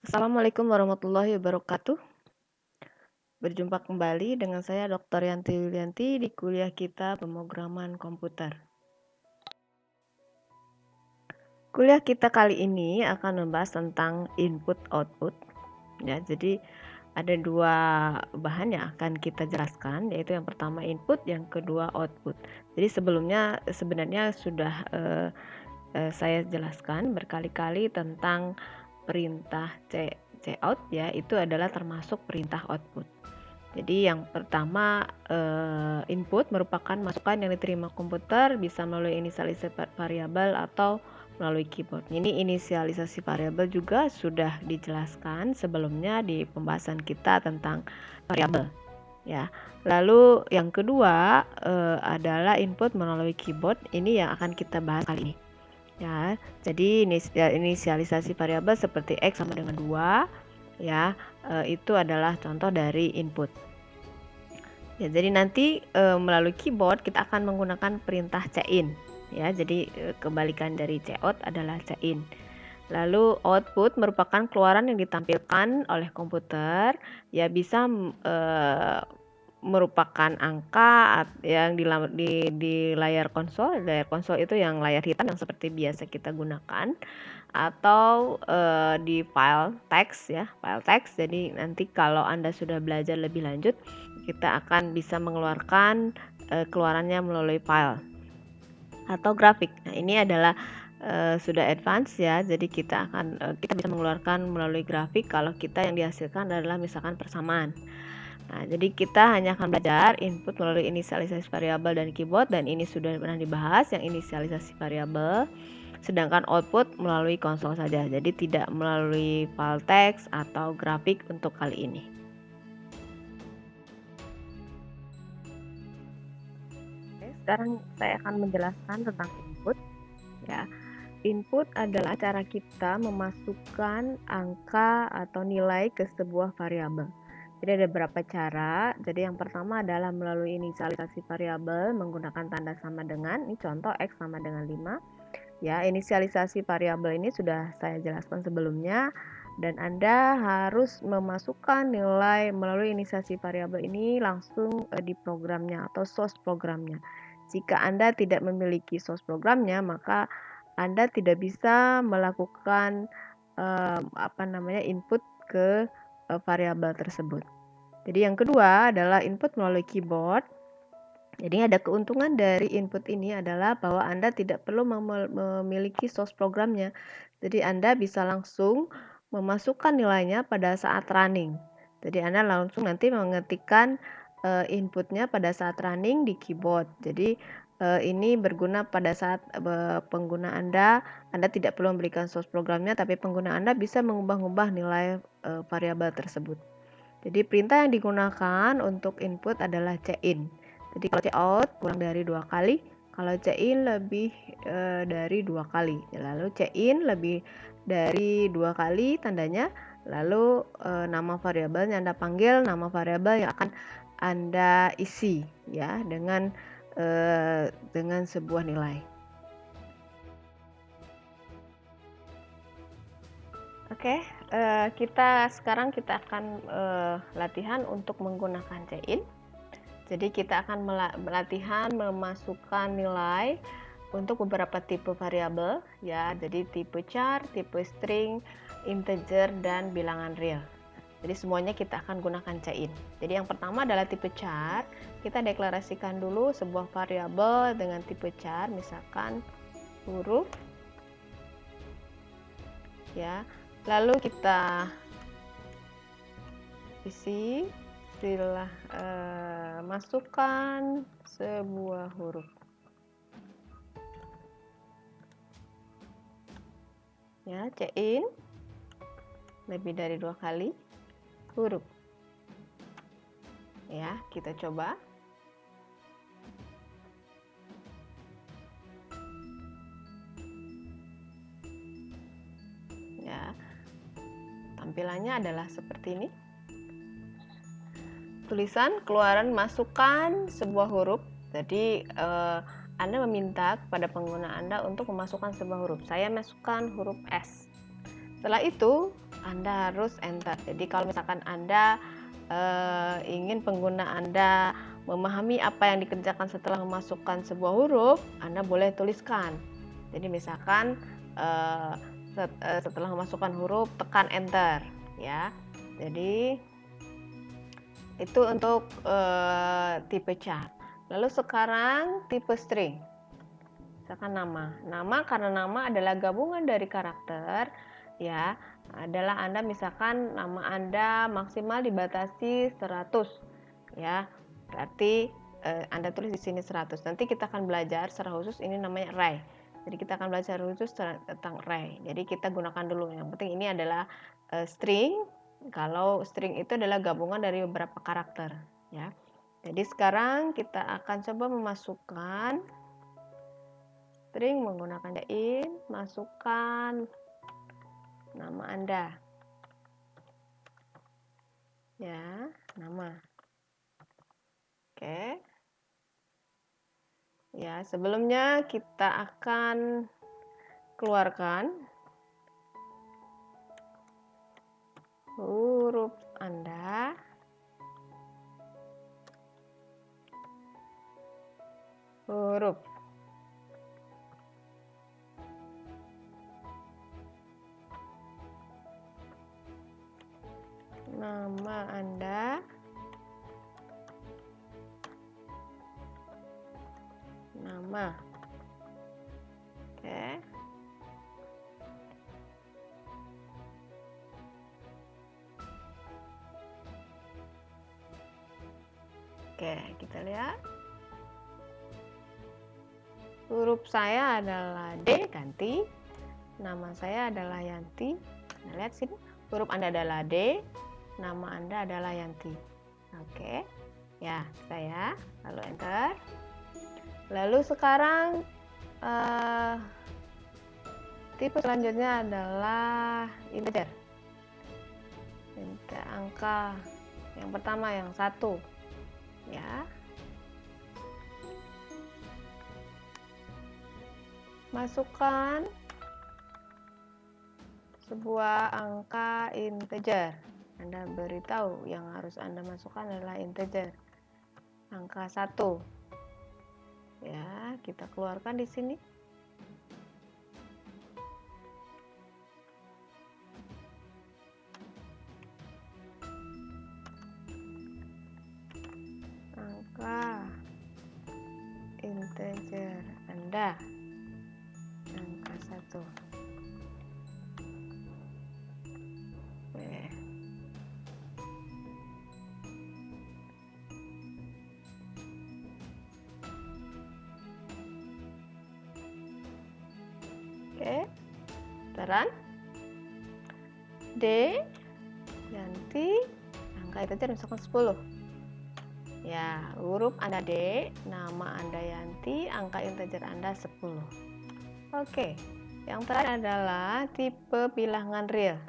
Assalamualaikum warahmatullahi wabarakatuh. Berjumpa kembali dengan saya Dr. Yanti Yulianti di kuliah kita pemrograman komputer. Kuliah kita kali ini akan membahas tentang input output. Ya, jadi ada dua bahan yang akan kita jelaskan, yaitu yang pertama input, yang kedua output. Jadi sebelumnya sebenarnya sudah saya jelaskan berkali-kali tentang perintah cout, ya, itu adalah termasuk perintah output. Jadi yang pertama input merupakan masukan yang diterima komputer, bisa melalui inisialisasi variabel atau melalui keyboard. Ini inisialisasi variabel juga sudah dijelaskan sebelumnya di pembahasan kita tentang variabel, ya. Lalu yang kedua adalah input melalui keyboard. Ini yang akan kita bahas kali ini, ya. Jadi inisialisasi variabel seperti x sama dengan 2, ya, itu adalah contoh dari input. Ya, jadi nanti melalui keyboard kita akan menggunakan perintah cin, ya. Jadi kebalikan dari cout adalah cin. Lalu output merupakan keluaran yang ditampilkan oleh komputer, ya, bisa merupakan angka yang di layar konsol. Layar konsol itu yang layar hitam yang seperti biasa kita gunakan, atau di file teks, ya, file teks. Jadi nanti kalau Anda sudah belajar lebih lanjut, kita akan bisa mengeluarkan keluarannya melalui file atau grafik. Nah, ini adalah sudah advance, ya. Jadi kita bisa mengeluarkan melalui grafik kalau kita yang dihasilkan adalah misalkan persamaan. Nah, jadi kita hanya akan belajar input melalui inisialisasi variabel dan keyboard, dan ini sudah pernah dibahas yang inisialisasi variabel. Sedangkan output melalui konsol saja, jadi tidak melalui file teks atau grafik untuk kali ini. Oke, sekarang saya akan menjelaskan tentang input, ya. Input adalah cara kita memasukkan angka atau nilai ke sebuah variabel. Jadi ada beberapa cara. Jadi yang pertama adalah melalui inisialisasi variabel menggunakan tanda sama dengan, ini contoh x sama dengan 5. Ya, inisialisasi variabel ini sudah saya jelaskan sebelumnya, dan Anda harus memasukkan nilai melalui inisialisasi variabel ini langsung di programnya atau source programnya. Jika Anda tidak memiliki source programnya, maka Anda tidak bisa melakukan input ke variabel tersebut. Jadi yang kedua adalah input melalui keyboard. Jadi ada keuntungan dari input ini adalah bahwa Anda tidak perlu memiliki source programnya. Jadi Anda bisa langsung memasukkan nilainya pada saat running. Jadi Anda langsung nanti mengetikkan inputnya pada saat running di keyboard. Jadi ini berguna pada saat pengguna Anda tidak perlu memberikan source programnya, tapi pengguna Anda bisa mengubah-ubah nilai variabel tersebut. Jadi perintah yang digunakan untuk input adalah cin. Jadi kalau cout kurang dari 2 kali, kalau cin lebih dari 2 kali. Lalu cin lebih dari 2 kali tandanya, lalu nama variabel yang Anda panggil, nama variabel yang akan Anda isi, ya, dengan sebuah nilai. Oke, sekarang kita akan latihan untuk menggunakan cin. Jadi kita akan latihan memasukkan nilai untuk beberapa tipe variabel, ya. Jadi tipe char, tipe string, integer, dan bilangan real. Jadi semuanya kita akan gunakan cin. Jadi yang pertama adalah tipe char. Kita deklarasikan dulu sebuah variabel dengan tipe char, misalkan huruf, ya. Lalu kita isi, setelah masukkan sebuah huruf, ya. Cin lebih dari 2 kali huruf, ya. Kita coba. Ya, tampilannya adalah seperti ini. Tulisan keluaran masukkan sebuah huruf. Jadi Anda meminta kepada pengguna Anda untuk memasukkan sebuah huruf. Saya masukkan huruf S. Setelah itu Anda harus enter. Jadi kalau misalkan Anda ingin pengguna Anda memahami apa yang dikerjakan setelah memasukkan sebuah huruf, Anda boleh tuliskan. Jadi misalkan setelah memasukkan huruf tekan enter, ya. Jadi itu untuk tipe char. Lalu sekarang tipe string. Misalkan nama karena nama adalah gabungan dari karakter, ya, adalah Anda misalkan nama Anda maksimal dibatasi 100, ya, berarti Anda tulis di sini 100. Nanti kita akan belajar secara khusus, ini namanya array. Jadi kita akan belajar khusus tentang array. Jadi kita gunakan dulu. Yang penting ini adalah string. Kalau string itu adalah gabungan dari beberapa karakter, ya. Jadi sekarang kita akan coba memasukkan string menggunakan in, masukkan nama Anda, ya, nama. Oke, ya, sebelumnya kita akan keluarkan huruf Anda, huruf nama Anda, nama. Oke. Oke, kita lihat. Huruf saya adalah D, ganti. Nama saya adalah Yanti. Nah, lihat sini. Huruf Anda adalah D, nama Anda adalah Yanti. Oke. Ya, saya lalu enter. Lalu sekarang tipe selanjutnya adalah integer. Angka yang pertama yang 1, ya. Masukkan sebuah angka integer. Anda beritahu yang harus Anda masukkan adalah integer. Angka 1. Ya, kita keluarkan di sini. Angka integer Anda angka 1. Oke, Taran D, ganti angka integer misalkan 10. Ya, huruf Anda D, nama Anda Yanti, angka integer Anda 10. Oke, yang terakhir adalah tipe bilangan real.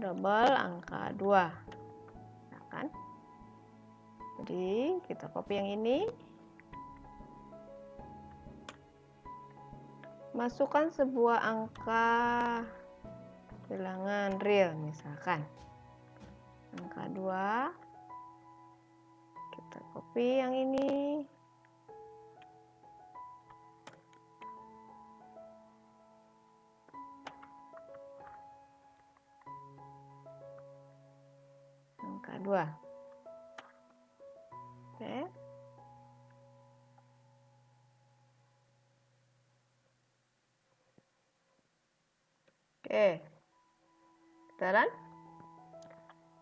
Double angka 2. Nah, kan? Jadi, kita copy yang ini. Masukkan sebuah angka bilangan real, misalkan angka 2. Kita copy yang ini. Angka 2. Oke. Oke. Sekarang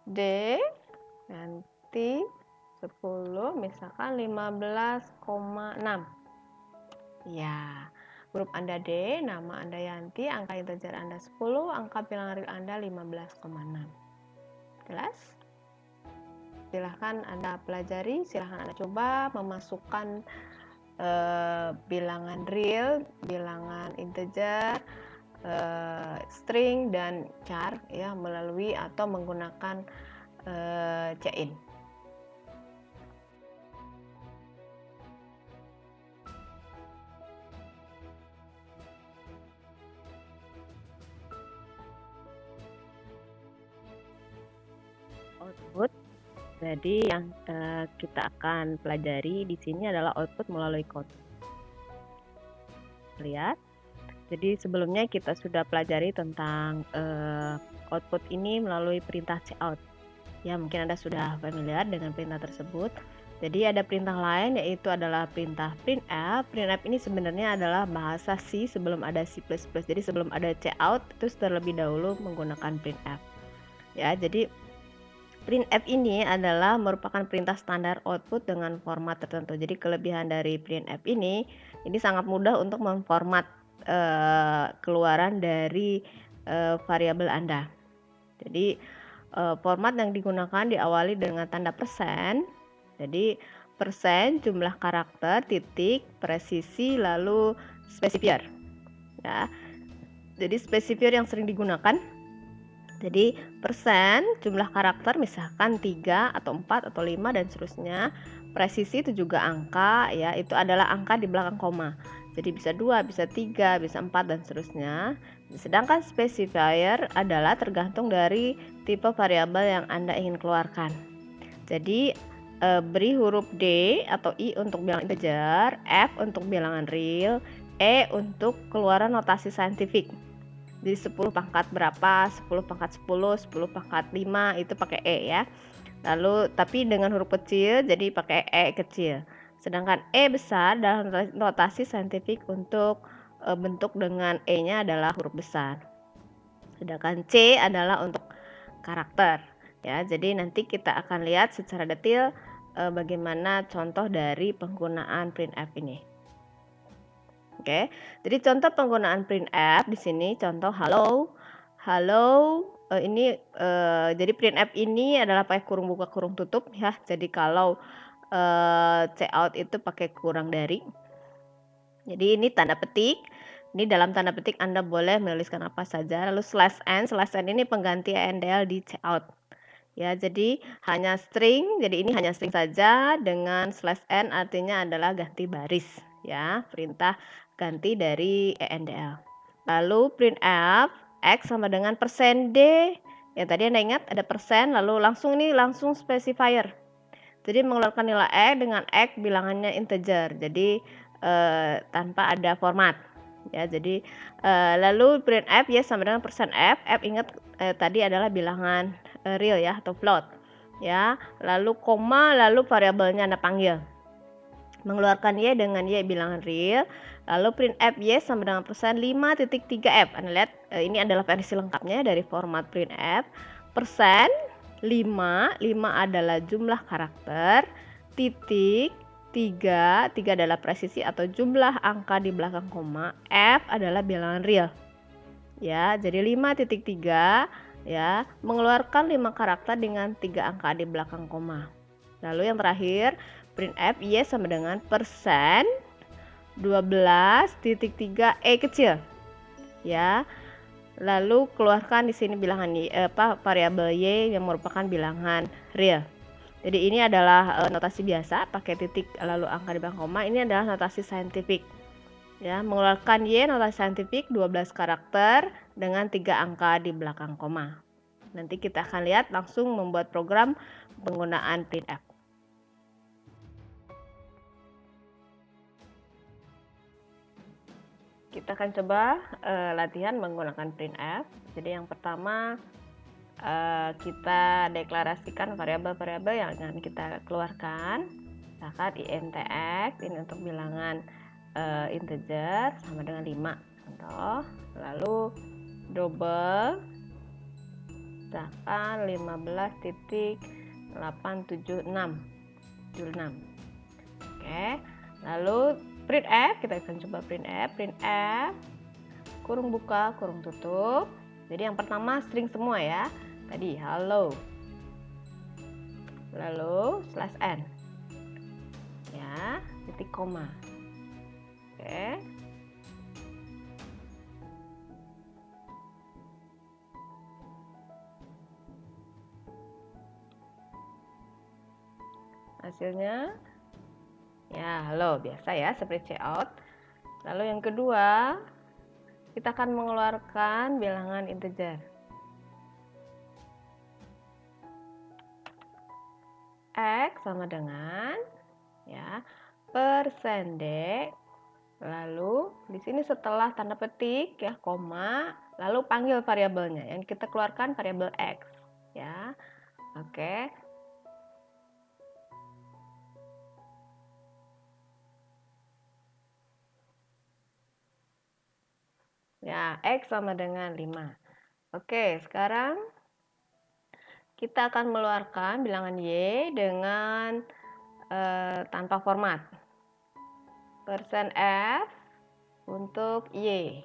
D nanti 10 misalkan 15,6. Ya, huruf Anda D, nama Anda Yanti, angka integer Anda 10, angka bilangan real Anda 15,6. Jelas? Silahkan Anda pelajari, silahkan Anda coba memasukkan bilangan real, bilangan integer, string dan char, ya, melalui atau menggunakan cin. output. Jadi yang kita akan pelajari di sini adalah output melalui code. Lihat. Jadi sebelumnya kita sudah pelajari tentang output ini melalui perintah cout. Ya, mungkin Anda sudah familiar dengan perintah tersebut. Jadi ada perintah lain yaitu adalah perintah printf. Printf ini sebenarnya adalah bahasa C sebelum ada C++. Jadi sebelum ada cout itu terlebih dahulu menggunakan printf. Ya, jadi printf ini adalah merupakan perintah standar output dengan format tertentu. Jadi kelebihan dari printf ini sangat mudah untuk memformat keluaran dari variabel Anda. Jadi format yang digunakan diawali dengan tanda persen. Jadi persen, jumlah karakter, titik, presisi, lalu spesifier. Ya. Jadi spesifier yang sering digunakan. Jadi persen, jumlah karakter misalkan 3 atau 4 atau 5 dan seterusnya. Presisi itu juga angka, ya, itu adalah angka di belakang koma. Jadi bisa 2, bisa 3, bisa 4 dan seterusnya. Sedangkan specifier adalah tergantung dari tipe variabel yang Anda ingin keluarkan. Jadi beri huruf D atau I untuk bilangan integer, F untuk bilangan real, E untuk keluaran notasi saintifik. Jadi 10 pangkat berapa, 10 pangkat 10, 10 pangkat 5 itu pakai E ya. Lalu tapi dengan huruf kecil jadi pakai E kecil. Sedangkan E besar dalam notasi saintifik untuk bentuk dengan E-nya adalah huruf besar. Sedangkan C adalah untuk karakter. Ya, jadi nanti kita akan lihat secara detail bagaimana contoh dari penggunaan printf ini. Oke, jadi contoh penggunaan printf di sini contoh halo ini jadi printf ini adalah pakai kurung buka kurung tutup ya. Jadi kalau cout itu pakai kurang dari. Jadi ini tanda petik. Ini dalam tanda petik Anda boleh menuliskan apa saja. Lalu /n ini pengganti endl di cout. Ya, jadi hanya string. Jadi ini hanya string saja dengan /n artinya adalah ganti baris ya, perintah ganti dari endl. Lalu printf x sama dengan %d. Ya, tadi Anda ingat ada persen lalu langsung specifier. Jadi mengeluarkan nilai x dengan x bilangannya integer. Jadi tanpa ada format. Ya, jadi lalu printf ya sama dengan %f. F ingat tadi adalah bilangan real ya atau float. Ya, lalu koma lalu variabelnya Anda panggil. Mengeluarkan y dengan y bilangan real. Lalu printf y sama dengan %5.3f. Anda lihat ini adalah versi lengkapnya dari format printf. Persen 5 adalah jumlah karakter, titik 3 adalah presisi atau jumlah angka di belakang koma, f adalah bilangan real. Ya, jadi 5.3 ya, mengeluarkan 5 karakter dengan 3 angka di belakang koma. Lalu yang terakhir, printf y sama dengan persen 12.3 e kecil. Ya. Lalu keluarkan di sini bilangan variabel y yang merupakan bilangan real. Jadi ini adalah notasi biasa pakai titik lalu angka di belakang koma. Ini adalah notasi saintifik. Ya, mengeluarkan y notasi saintifik 12 karakter dengan 3 angka di belakang koma. Nanti kita akan lihat langsung membuat program penggunaan printf. Kita akan coba latihan menggunakan printf. Jadi yang pertama kita deklarasikan variabel-variabel yang akan kita keluarkan. Misalkan int x ini untuk bilangan integer sama dengan 5 contoh. Lalu double misalkan 15.876. Oke, lalu printf, kita akan coba printf kurung buka kurung tutup. Jadi yang pertama string semua ya, tadi halo, lalu /n ya, titik koma. Oke, hasilnya ya halo biasa ya seperti cout. Lalu yang kedua kita akan mengeluarkan bilangan integer. X sama dengan ya persen D, lalu di sini setelah tanda petik ya koma, lalu panggil variabelnya yang kita keluarkan variabel X ya. Oke. Ya, X sama dengan 5. Oke, sekarang kita akan mengeluarkan bilangan Y dengan tanpa format. Persen F untuk Y.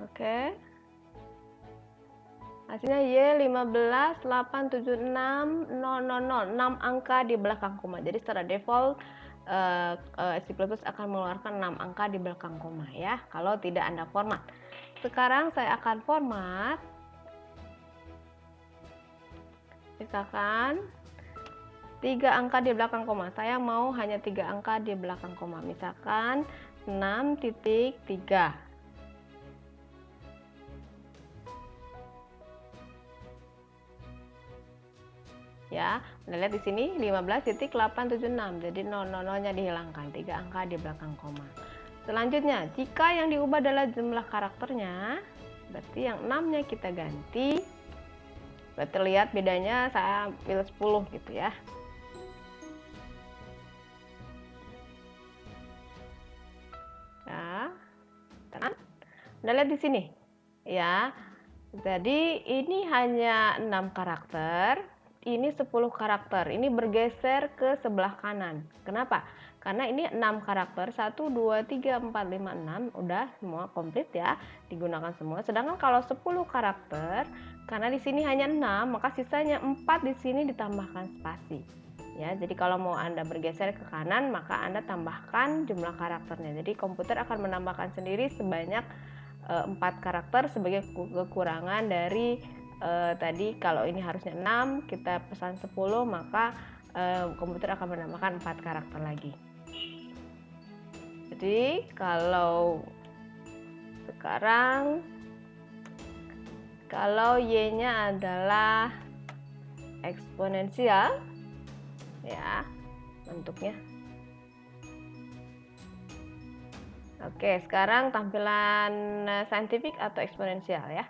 Oke. Hasilnya Y 15876000, 6 angka di belakang koma. Jadi secara default C++ akan mengeluarkan 6 angka di belakang koma ya, kalau tidak Anda format. Sekarang saya akan format. Misalkan 3 angka di belakang koma. Saya mau hanya 3 angka di belakang koma. Misalkan 6.3. Ya, Anda lihat di sini 15.876. Jadi 000-nya dihilangkan, 3 angka di belakang koma. Selanjutnya, jika yang diubah adalah jumlah karakternya, berarti yang 6-nya kita ganti. Berarti lihat bedanya saya pilih 10 gitu ya. Nah, Anda lihat di sini. Ya. Jadi ini hanya 6 karakter. Ini 10 karakter, ini bergeser ke sebelah kanan. Kenapa? Karena ini 6 karakter, 1, 2, 3, 4, 5, 6, udah semua komplit ya, digunakan semua. Sedangkan kalau 10 karakter, karena di sini hanya 6, maka sisanya 4 di sini ditambahkan spasi. Ya, jadi kalau mau Anda bergeser ke kanan, maka Anda tambahkan jumlah karakternya. Jadi komputer akan menambahkan sendiri sebanyak 4 karakter sebagai kekurangan dari tadi kalau ini harusnya 6, kita pesan 10, maka komputer akan menambahkan 4 karakter lagi. Jadi kalau sekarang kalau Y-nya adalah eksponensial ya bentuknya. Oke, sekarang tampilan saintifik atau eksponensial ya.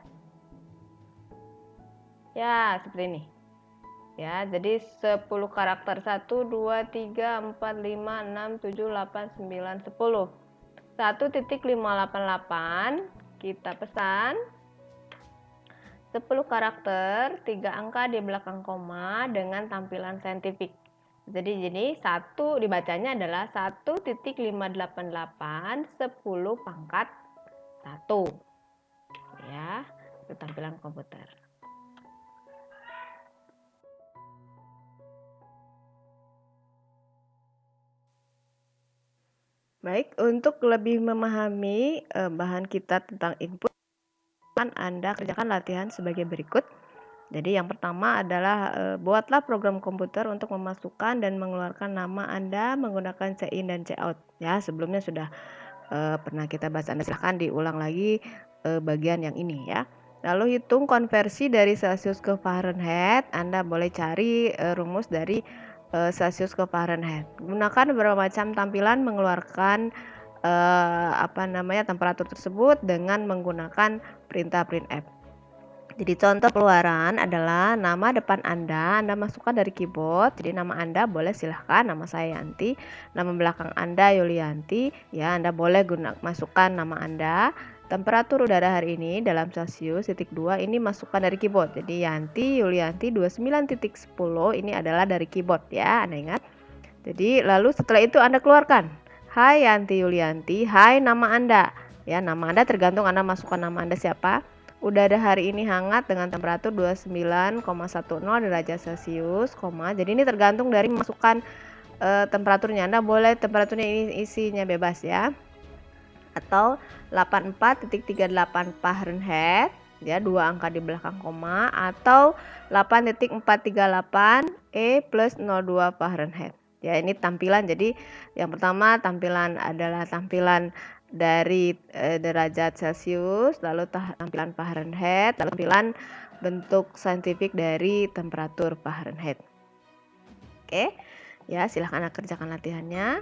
Ya, seperti ini. Ya, jadi 10 karakter 1, 2, 3, 4, 5, 6, 7, 8, 9, 10. 1.588 kita pesan 10 karakter 3 angka di belakang koma dengan tampilan saintifik. Jadi 1 dibacanya adalah 1.588 10 pangkat 1. Ya, itu tampilan komputer. Baik, untuk lebih memahami bahan kita tentang input, Anda kerjakan latihan sebagai berikut. Jadi yang pertama adalah buatlah program komputer untuk memasukkan dan mengeluarkan nama Anda menggunakan Cin dan Cout. Ya, sebelumnya sudah pernah kita bahas, Anda silahkan diulang lagi bagian yang ini ya. Lalu hitung konversi dari Celsius ke Fahrenheit. Anda boleh cari rumus dari Celsius ke Fahrenheit. Gunakan beberapa macam tampilan mengeluarkan temperatur tersebut dengan menggunakan perintah printf. Jadi contoh keluaran adalah nama depan Anda masukkan dari keyboard. Jadi nama Anda boleh silahkan nama saya Yanti, nama belakang Anda Yulianti. Ya, Anda boleh masukkan nama Anda. Temperatur udara hari ini dalam Celsius (2) ini masukkan dari keyboard. Jadi Yanti Yulianti 29.10 ini adalah dari keyboard ya, Anda ingat. Jadi lalu setelah itu Anda keluarkan. Hai Yanti Yulianti, hai nama Anda. Ya, nama Anda tergantung Anda masukkan nama Anda siapa. Udara hari ini hangat dengan temperatur 29,10 derajat Celcius, jadi ini tergantung dari masukkan temperaturnya. Anda boleh temperaturnya ini isinya bebas ya. Atau 84.38 Fahrenheit, ya 2 angka di belakang koma, atau 8.438 E plus 02 Fahrenheit. Ya, ini tampilan. Jadi yang pertama tampilan adalah tampilan dari derajat Celcius, lalu tampilan Fahrenheit, lalu tampilan bentuk saintifik dari temperatur Fahrenheit. Oke, ya silahkan kerjakan latihannya.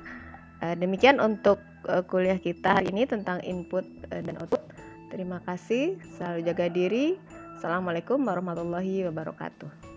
Demikian untuk kuliah kita hari ini tentang input dan output. Terima kasih, selalu jaga diri. Assalamualaikum warahmatullahi wabarakatuh.